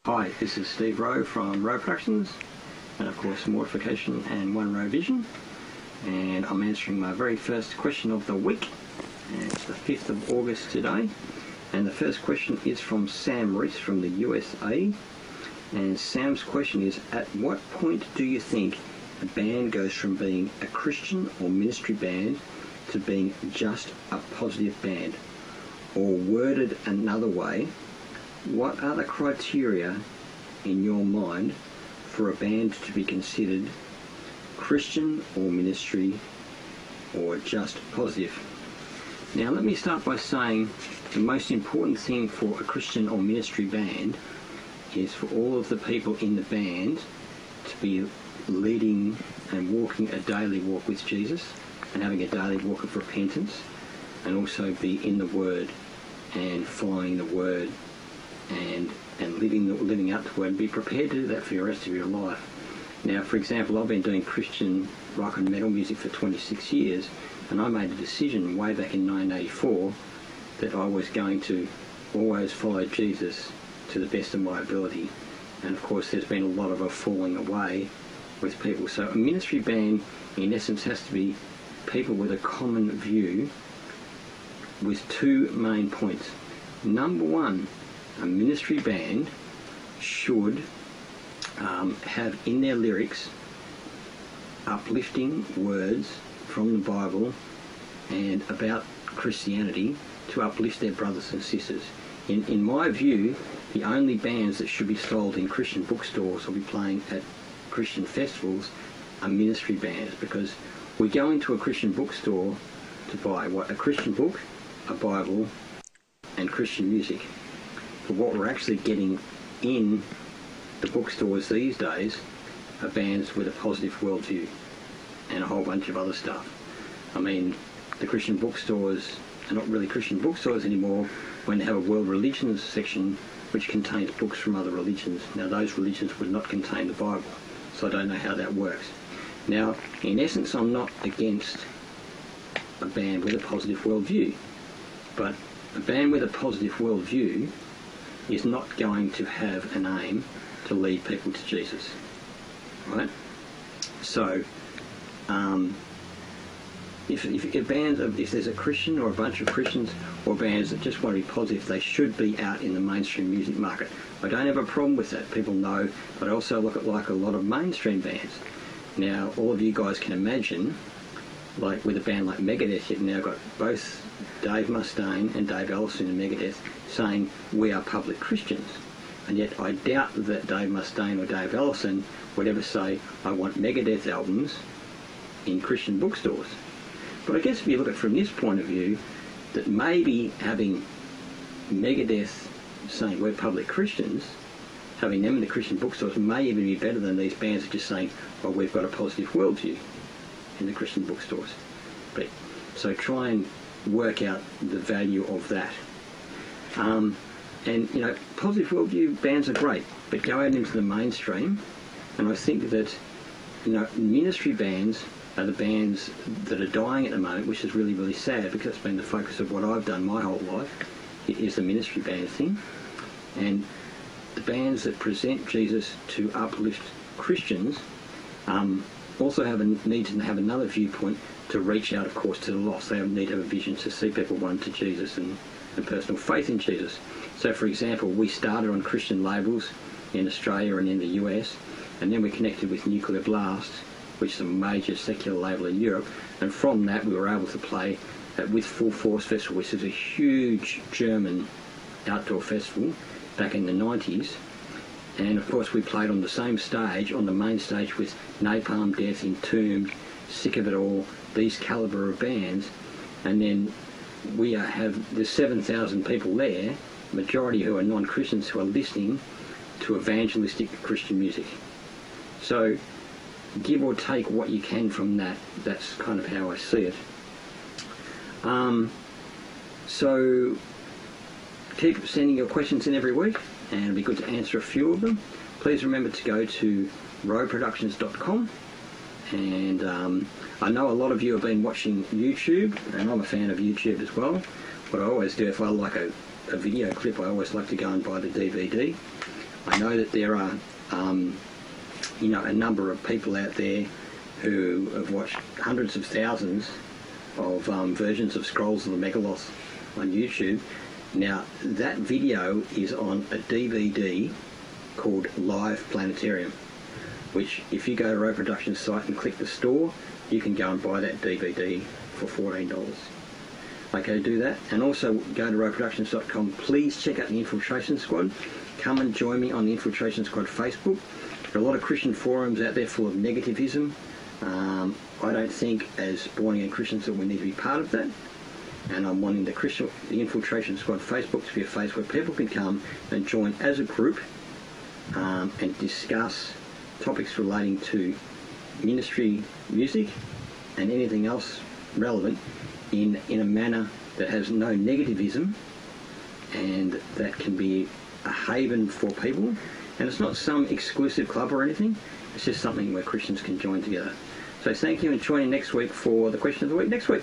Hi, this is Steve Rowe from Rowe Productions, and of course Mortification and One Row Vision, and I'm answering my very first question of the week, and it's the 5th of August today, and the first question is from Sam Reese from the USA, and Sam's question is, at what point do you think a band goes from being a Christian or ministry band to being just a positive band? Or worded another way, what are the criteria in your mind for a band to be considered Christian or ministry or just positive? Now let me start by saying the most important thing for a Christian or ministry band is for all of the people in the band to be leading and walking a daily walk with Jesus and having a daily walk of repentance, and also be in the Word and following the Word and living out the Word, and be prepared to do that for the rest of your life. Now, for example, I've been doing Christian rock and metal music for 26 years, and I made a decision way back in 1984 that I was going to always follow Jesus to the best of my ability. And of course there's been a lot of a falling away with people. So a ministry band in essence has to be people with a common view with two main points. Number one, a ministry band should have in their lyrics uplifting words from the Bible and about Christianity to uplift their brothers and sisters. In my view, the only bands that should be sold in Christian bookstores or be playing at Christian festivals are ministry bands, because we go into a Christian bookstore to buy what? A Christian book, a Bible, and Christian music. But what we're actually getting in the bookstores these days are bands with a positive worldview and a whole bunch of other stuff. I mean, the Christian bookstores are not really Christian bookstores anymore when they have a world religions section which contains books from other religions. Now those religions would not contain the Bible, so I don't know how that works. Now, in essence, I'm not against a band with a positive worldview, but a band with a positive worldview is not going to have an aim to lead people to Jesus, right? So, if there's a Christian or a bunch of Christians or bands that just want to be positive, they should be out in the mainstream music market. I don't have a problem with that. People know, but I also look at like a lot of mainstream bands. Now, all of you guys can imagine, like with a band like Megadeth, you've now got both Dave Mustaine and Dave Ellefson in Megadeth saying we are public Christians, and yet I doubt that Dave Mustaine or Dave Ellefson would ever say I want Megadeth albums in Christian bookstores. But I guess if you look at it from this point of view, that maybe having Megadeth saying we're public Christians, having them in the Christian bookstores may even be better than these bands that are just saying, well, we've got a positive worldview in the Christian bookstores. But so try and work out the value of that. And you know, positive worldview bands are great, but go out into the mainstream, and I think that, you know, ministry bands are the bands that are dying at the moment, which is really, really sad, because it's been the focus of what I've done my whole life, is the ministry band thing. And the bands that present Jesus to uplift Christians also need to have another viewpoint to reach out, of course, to the lost. They need to have a vision to see people won to Jesus and personal faith in Jesus. So, for example, we started on Christian labels in Australia and in the US, and then we connected with Nuclear Blast, which is a major secular label in Europe, and from that we were able to play with Full Force Festival, which is a huge German outdoor festival back in the 90s. And of course we played on the same stage, on the main stage, with Napalm Death, Entombed, Sick of It All, these calibre of bands. And then we have the 7,000 people there, majority who are non-Christians, who are listening to evangelistic Christian music. So give or take what you can from that. That's kind of how I see it. So keep sending your questions in every week, and it'll be good to answer a few of them. Please remember to go to roweproductions.com, and I know a lot of you have been watching YouTube, and I'm a fan of YouTube as well. What I always do, if I like a video clip, I always like to go and buy the DVD I know that there are, you know, a number of people out there who have watched hundreds of thousands of versions of Scrolls of the Megaloth on YouTube. Now, that video is on a DVD called Live Planetarium, which if you go to Rowe Productions site and click the store, you can go and buy that DVD for $14. Okay, do that. And also go to roweproductions.com. Please check out the Infiltration Squad. Come and join me on the Infiltration Squad Facebook. There are a lot of Christian forums out there full of negativism. I don't think as born-again Christians that we need to be part of that. And I'm wanting the Infiltration Squad Facebook to be a place where people can come and join as a group and discuss topics relating to ministry, music, and anything else relevant in a manner that has no negativism, and that can be a haven for people. And it's not some exclusive club or anything. It's just something where Christians can join together. So thank you, and join in next week for the question of the week next week.